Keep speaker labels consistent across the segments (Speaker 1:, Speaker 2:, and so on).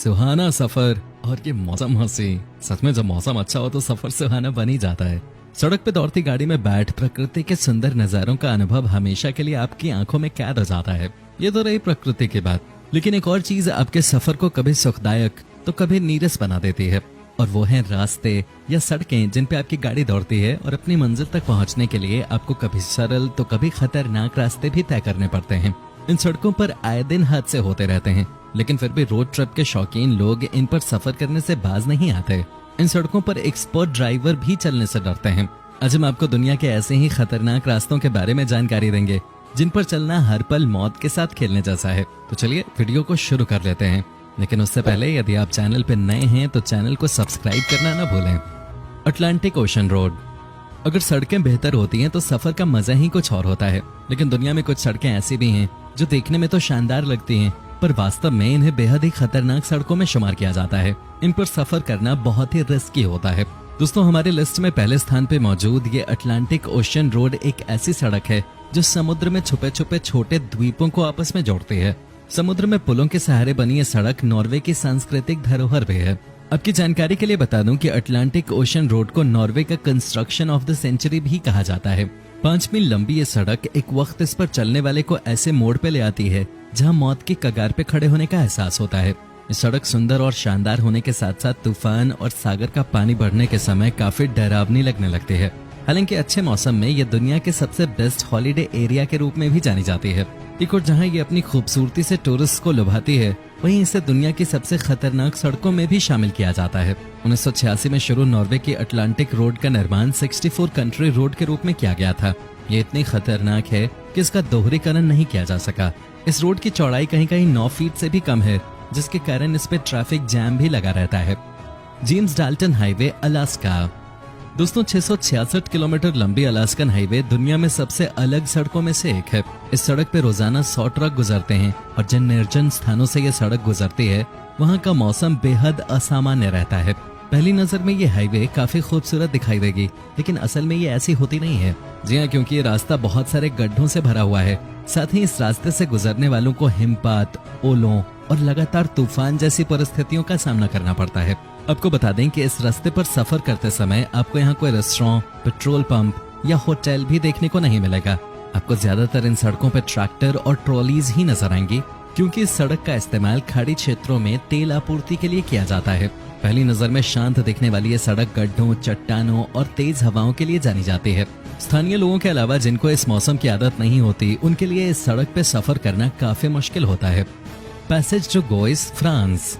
Speaker 1: सुहाना सफर और ये मौसम हंसी। सच में जब मौसम अच्छा हो तो सफर सुहाना बन ही जाता है। सड़क पे दौड़ती गाड़ी में बैठ प्रकृति के सुंदर नजारों का अनुभव हमेशा के लिए आपकी आंखों में कैद हो जाता है। ये तो रही प्रकृति की बात, लेकिन एक और चीज आपके सफर को कभी सुखदायक तो कभी नीरस बना देती है, और वो है रास्ते या सड़कें जिन पे आपकी गाड़ी दौड़ती है और अपनी मंजिल तक पहुंचने के लिए आपको कभी सरल तो कभी खतरनाक रास्ते भी तय करने पड़ते हैं। इन सड़कों पर आए दिन हादसे होते रहते हैं, लेकिन फिर भी रोड ट्रिप के शौकीन लोग इन पर सफर करने से बाज नहीं आते। इन सड़कों पर एक्सपर्ट ड्राइवर भी चलने से डरते हैं। आज हम आपको दुनिया के ऐसे ही खतरनाक रास्तों के बारे में जानकारी देंगे जिन पर चलना हर पल मौत के साथ खेलने जैसा है। तो चलिए वीडियो को शुरू कर लेते हैं, लेकिन उससे पहले यदि आप चैनल पर नए हैं तो चैनल को सब्सक्राइब करना न भूलें। Atlantic ocean road. अगर सड़कें बेहतर होती हैं तो सफर का मजा ही कुछ और होता है, लेकिन दुनिया में कुछ सड़कें ऐसी भी हैं जो देखने में तो शानदार लगती हैं, पर वास्तव में इन्हें बेहद ही खतरनाक सड़कों में शुमार किया जाता है। इन पर सफर करना बहुत ही रिस्की होता है। दोस्तों, हमारे लिस्ट में पहले स्थान पे मौजूद ये अटलांटिक ओशन रोड एक ऐसी सड़क है जो समुद्र में छुपे छुपे छोटे द्वीपों को आपस में जोड़ती है। समुद्र में पुलों के सहारे बनी ये सड़क नॉर्वे की सांस्कृतिक धरोहर भी है। आपकी जानकारी के लिए बता दूं कि अटलांटिक ओशन रोड को नॉर्वे का कंस्ट्रक्शन ऑफ द सेंचुरी भी कहा जाता है। 5 मील लंबी ये सड़क एक वक्त इस पर चलने वाले को ऐसे मोड़ पे ले आती है जहां मौत की कगार पे खड़े होने का एहसास होता है। ये सड़क सुंदर और शानदार होने के साथ साथ तूफान और सागर का पानी बढ़ने के समय काफी डरावनी लगने लगती है। हालांकि अच्छे मौसम में ये दुनिया के सबसे बेस्ट हॉलीडे एरिया के रूप में भी जानी जाती है। एक और जहां ये अपनी खूबसूरती से टूरिस्ट को लुभाती है, वहीं इसे दुनिया की सबसे खतरनाक सड़कों में भी शामिल किया जाता है। 1986 में शुरू नॉर्वे की अटलांटिक रोड का निर्माण 64 कंट्री रोड के रूप में किया गया था। ये इतनी खतरनाक है कि इसका दोहरीकरण नहीं किया जा सका। इस रोड की चौड़ाई कहीं कहीं 9 फीट से भी कम है, जिसके कारण इस पे ट्रैफिक जैम भी लगा रहता है। James Dalton highway, Alaska. दोस्तों, 666 किलोमीटर लंबी अलास्कन हाईवे दुनिया में सबसे अलग सड़कों में से एक है। इस सड़क पे रोजाना 100 ट्रक गुजरते हैं, और जिन निर्जन स्थानों से ये सड़क गुजरती है वहाँ का मौसम बेहद असामान्य रहता है। पहली नजर में ये हाईवे काफी खूबसूरत दिखाई देगी, लेकिन असल में ये ऐसी होती नहीं है। जी हाँ, क्योंकि ये रास्ता बहुत सारे गड्ढों से भरा हुआ है। साथ ही इस रास्ते से गुजरने वालों को हिमपात, ओलों और लगातार तूफान जैसी परिस्थितियों का सामना करना पड़ता है। आपको बता दें कि इस रास्ते पर सफर करते समय आपको यहाँ कोई रेस्टोरेंट, पेट्रोल पंप या होटल भी देखने को नहीं मिलेगा। आपको ज्यादातर इन सड़कों पर ट्रैक्टर और ट्रॉलीज ही नजर आएंगी, क्योंकि इस सड़क का इस्तेमाल खाड़ी क्षेत्रों में तेल आपूर्ति के लिए किया जाता है। पहली नजर में शांत दिखने वाली ये सड़क गड्ढों, चट्टानों और तेज हवाओं के लिए जानी जाती है। स्थानीय लोगों के अलावा जिनको इस मौसम की आदत नहीं होती, उनके लिए इस सड़क पे सफर करना काफी मुश्किल होता है। Passage du Gois, France.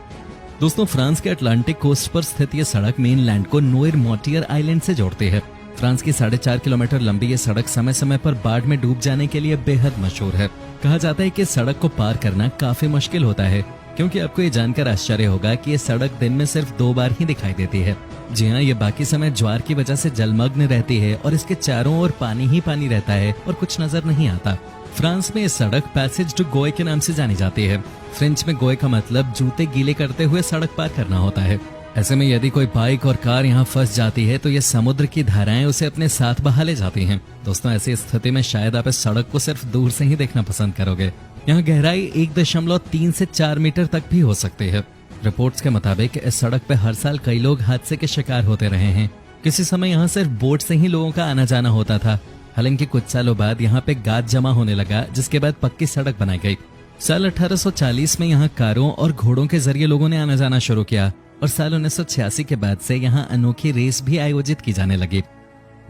Speaker 1: दोस्तों, फ्रांस के अटलांटिक कोस्ट पर स्थित ये सड़क मेनलैंड को नोयर मोटियर आइलैंड से जोड़ती है। फ्रांस की 4.5 किलोमीटर लंबी ये सड़क समय समय पर बाढ़ में डूब जाने के लिए बेहद मशहूर है। कहा जाता है कि सड़क को पार करना काफी मुश्किल होता है, क्योंकि आपको ये जानकर आश्चर्य होगा कि ये सड़क दिन में सिर्फ 2 बार ही दिखाई देती है। जी हाँ, ये बाकी समय ज्वार की वजह से जलमग्न रहती है और इसके चारों ओर पानी ही पानी रहता है और कुछ नजर नहीं आता। फ्रांस में ये सड़क पैसेज टू गोए के नाम से जानी जाती है। फ्रेंच में गोए का मतलब जूते गीले करते हुए सड़क पार करना होता है। ऐसे में यदि कोई बाइक और कार यहाँ फंस जाती है तो ये समुद्र की धाराएं उसे अपने साथ बहा ले जाती हैं। दोस्तों, ऐसी स्थिति में शायद आप इस सड़क को सिर्फ दूर से ही देखना पसंद करोगे। यहाँ गहराई 1.3 से 4 मीटर तक भी हो सकती है। रिपोर्ट्स के मुताबिक इस सड़क पे हर साल कई लोग हादसे के शिकार होते रहे हैं। किसी समय यहाँ सिर्फ बोट से ही लोगों का आना जाना होता था। हालांकि कुछ सालों बाद यहाँ पे गाद जमा होने लगा, जिसके बाद पक्की सड़क बनाई गई। साल 1840 में यहाँ कारों और घोड़ों के जरिए लोगों ने आना जाना शुरू किया, और साल 1986 के बाद से यहाँ अनोखी रेस भी आयोजित की जाने लगी।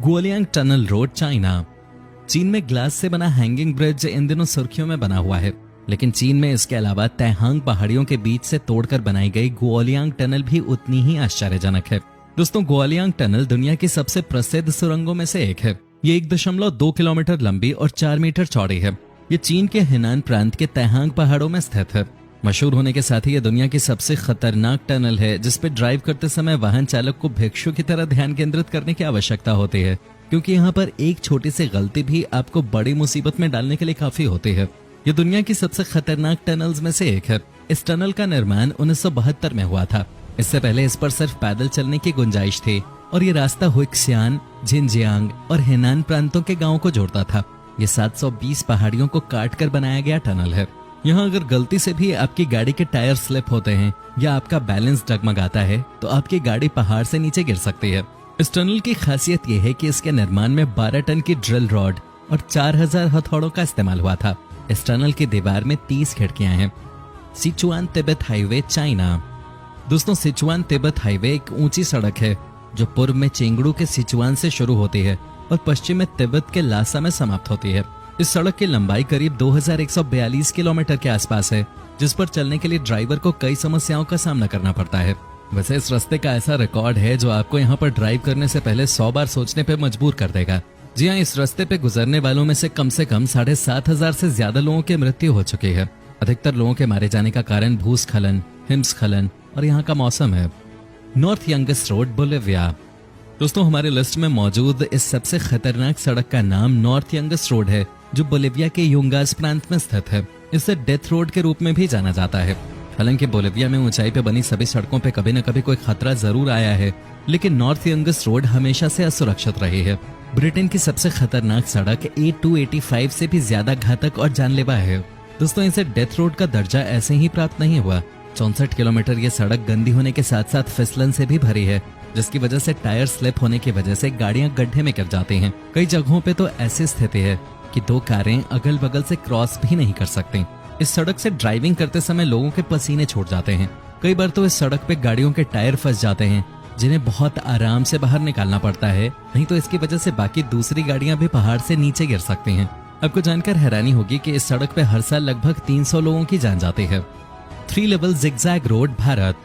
Speaker 1: गुओलियांग टनल रोड, चाइना। चीन में ग्लास से बना हैंगिंग ब्रिज इन दिनों सुर्खियों में बना हुआ है, लेकिन चीन में इसके अलावा तैहांग पहाड़ियों के बीच से तोड़कर बनाई गई गुओलियांग टनल भी उतनी ही आश्चर्यजनक है। दोस्तों, गुओलियांग टनल दुनिया की सबसे प्रसिद्ध सुरंगों में से एक है। ये 1.2 किलोमीटर लंबी और 4 मीटर चौड़ी है। ये चीन के हेनान प्रांत के तैहांग पहाड़ों में स्थित है। मशहूर होने के साथ ही ये दुनिया की सबसे खतरनाक टनल है, जिसपे ड्राइव करते समय वाहन चालक को भिक्षु की तरह ध्यान केंद्रित करने की आवश्यकता होती है, क्योंकि यहाँ पर एक छोटी सी गलती भी आपको बड़ी मुसीबत में डालने के लिए काफी होती है। ये दुनिया की सबसे खतरनाक टनल्स में से एक है। इस टनल का निर्माण 1972 में हुआ था। इससे पहले इस पर सिर्फ पैदल चलने की गुंजाइश थी, और ये रास्ता हुइक्सियान, झिंजियांग और हेनान प्रांतों के गांवों को जोड़ता था। ये 720 पहाड़ियों को काट कर बनाया गया टनल है। यहाँ अगर गलती से भी आपकी गाड़ी के टायर स्लिप होते हैं या आपका बैलेंस डगमगाता है तो आपकी गाड़ी पहाड़ से नीचे गिर सकती है। इस टनल की खासियत यह है कि इसके निर्माण में 12 टन की ड्रिल रॉड और 4000 हथौड़ों का इस्तेमाल हुआ था। इस टनल की दीवार में 30 खिड़कियां हैं। Sichuan Tibet highway, China. दोस्तों, सिचुआन तिब्बत हाईवे एक ऊंची सड़क है जो पूर्व में चेंगडू के सिचुआन से शुरू होती है और पश्चिम में तिब्बत के लासा में समाप्त होती है। इस सड़क की लंबाई करीब 2142 किलोमीटर के आसपास है, जिस पर चलने के लिए ड्राइवर को कई समस्याओं का सामना करना पड़ता है। वैसे इस रास्ते का ऐसा रिकॉर्ड है जो आपको यहाँ पर ड्राइव करने से पहले 100 बार सोचने पे मजबूर कर देगा। जी हाँ, इस रास्ते पे गुजरने वालों में से कम 7,500 से ज्यादा लोगों की मृत्यु हो चुकी है। अधिकतर लोगों के मारे जाने का कारण भूस्खलन, हिमस्खलन और यहाँ का मौसम है। North youngest road, Bolivia. दोस्तों, हमारे लिस्ट में मौजूद इस सबसे खतरनाक सड़क का नाम नॉर्थ यंगेस्ट रोड है, जो बोलिविया के युंगास प्रांत में स्थित है। इसे डेथ रोड के रूप में भी जाना जाता है। हालांकि बोलिविया में ऊंचाई पे बनी सभी सड़कों पे कभी न कभी कोई खतरा जरूर आया है, लेकिन नॉर्थ यंगेस्ट रोड हमेशा से असुरक्षित रही है। ब्रिटेन की सबसे खतरनाक सड़क A285 से भी ज्यादा घातक और जानलेवा है। दोस्तों, इसे डेथ रोड का दर्जा ऐसे ही प्राप्त नहीं हुआ। 64 किलोमीटर ये सड़क गंदी होने के साथ साथ फिसलन से भी भरी है, जिसकी वजह से टायर स्लिप होने की वजह से गाड़ियां गड्ढे में गिर जाती हैं। कई जगहों पे तो ऐसी स्थिति है कि 2 कारें अगल बगल से क्रॉस भी नहीं कर सकती। इस सड़क से ड्राइविंग करते समय लोगों के पसीने छूट जाते हैं। कई बार तो इस सड़क पे गाड़ियों के टायर फंस जाते हैं, जिन्हें बहुत आराम से बाहर निकालना पड़ता है, नहीं तो इसकी वजह से बाकी दूसरी गाड़ियां भी पहाड़ से नीचे गिर सकती हैं। आपको जानकर हैरानी होगी कि इस सड़क पे हर साल लगभग 300 लोगों की जान जाती है। 3 लेवल जिगजैग रोड, भारत।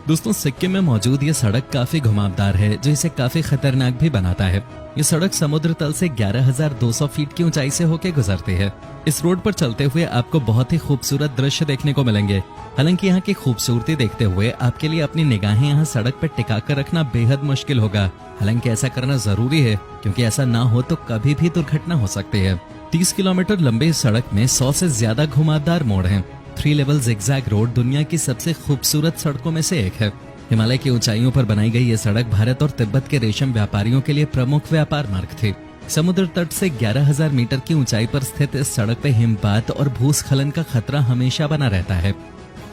Speaker 1: दोस्तों, सिक्किम में मौजूद ये सड़क काफी घुमावदार है, जो इसे काफी खतरनाक भी बनाता है। ये सड़क समुद्र तल से 11,200 फीट की ऊंचाई से होकर गुजरती है। इस रोड पर चलते हुए आपको बहुत ही खूबसूरत दृश्य देखने को मिलेंगे। हालांकि यहाँ की खूबसूरती देखते हुए आपके लिए अपनी निगाहें यहाँ सड़क पर टिका कर रखना बेहद मुश्किल होगा। हालांकि ऐसा करना जरूरी है, क्योंकि ऐसा ना हो तो कभी भी दुर्घटना हो सकती है। 30 किलोमीटर लंबी इस सड़क में 100 से ज्यादा घुमावदार मोड़ हैं। 3 लेवल जिगजैग रोड दुनिया की सबसे खूबसूरत सड़कों में से एक है। हिमालय की ऊंचाइयों पर बनाई गई ये सड़क भारत और तिब्बत के रेशम व्यापारियों के लिए प्रमुख व्यापार मार्ग थी। समुद्र तट से 11,000 मीटर की ऊंचाई पर स्थित इस सड़क पे हिमपात और भूस्खलन का खतरा हमेशा बना रहता है।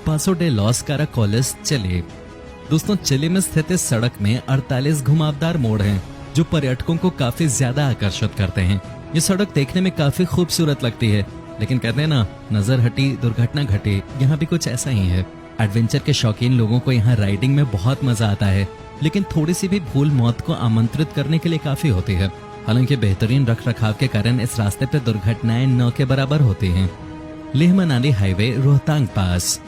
Speaker 1: पासो डे लॉस काराकोलिस, चिली। दोस्तों, चिली में स्थित इस सड़क में 48 घुमावदार मोड़ हैं, जो पर्यटकों को काफी ज्यादा आकर्षित करते हैं। ये सड़क देखने में काफी खूबसूरत लगती है, लेकिन कहते हैं ना, नजर हटी दुर्घटना घटी। यहाँ भी कुछ ऐसा ही है। एडवेंचर के शौकीन लोगों को यहाँ राइडिंग में बहुत मजा आता है, लेकिन थोड़ी सी भी भूल मौत को आमंत्रित करने के लिए काफी होती है। हालांकि बेहतरीन रखरखाव के कारण इस रास्ते पर दुर्घटनाएं न के बराबर होती हैं। लेह मनाली हाईवे, रोहतांग पास।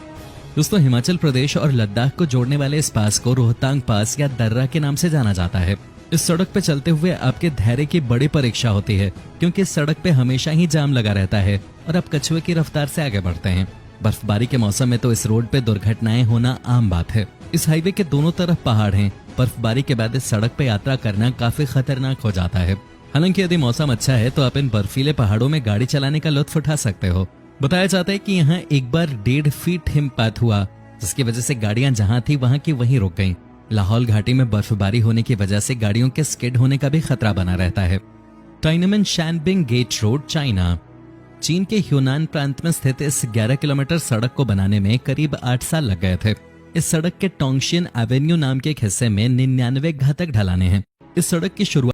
Speaker 1: दोस्तों, हिमाचल प्रदेश और लद्दाख को जोड़ने वाले इस पास को रोहतांग पास या दर्रा के नाम से जाना जाता है। इस सड़क पे चलते हुए आपके धैर्य की बड़ी परीक्षा होती है, क्योंकि इस सड़क पे हमेशा ही जाम लगा रहता है और आप कछुए की रफ्तार से आगे बढ़ते हैं। बर्फबारी के मौसम में तो इस रोड पे दुर्घटनाएं होना आम बात है। इस हाईवे के दोनों तरफ पहाड़ हैं। बर्फबारी के बाद इस सड़क पे यात्रा करना काफी खतरनाक हो जाता है। हालांकि यदि मौसम अच्छा है तो आप इन बर्फीले पहाड़ों में गाड़ी चलाने का लुत्फ उठा सकते हो। बताया जाता है कि यहाँ एक बार 1.5 फीट हिमपात हुआ, जिसकी वजह से गाड़ियां जहां थी वहां की वहीं रुक गईं। लाहौल घाटी में बर्फबारी होने की वजह से गाड़ियों के स्किड होने का भी खतरा बना रहता है। टाइनमेन शैनबिंग गेट रोड, चाइना। चीन के ह्यूनान प्रांत में स्थित इस 11 किलोमीटर सड़क को बनाने में करीब 8 साल लग गए थे। इस सड़क के टोंगशियन एवेन्यू नाम के एक हिस्से में 99 घातक ढलाने हैं। इस सड़क की शुरुआत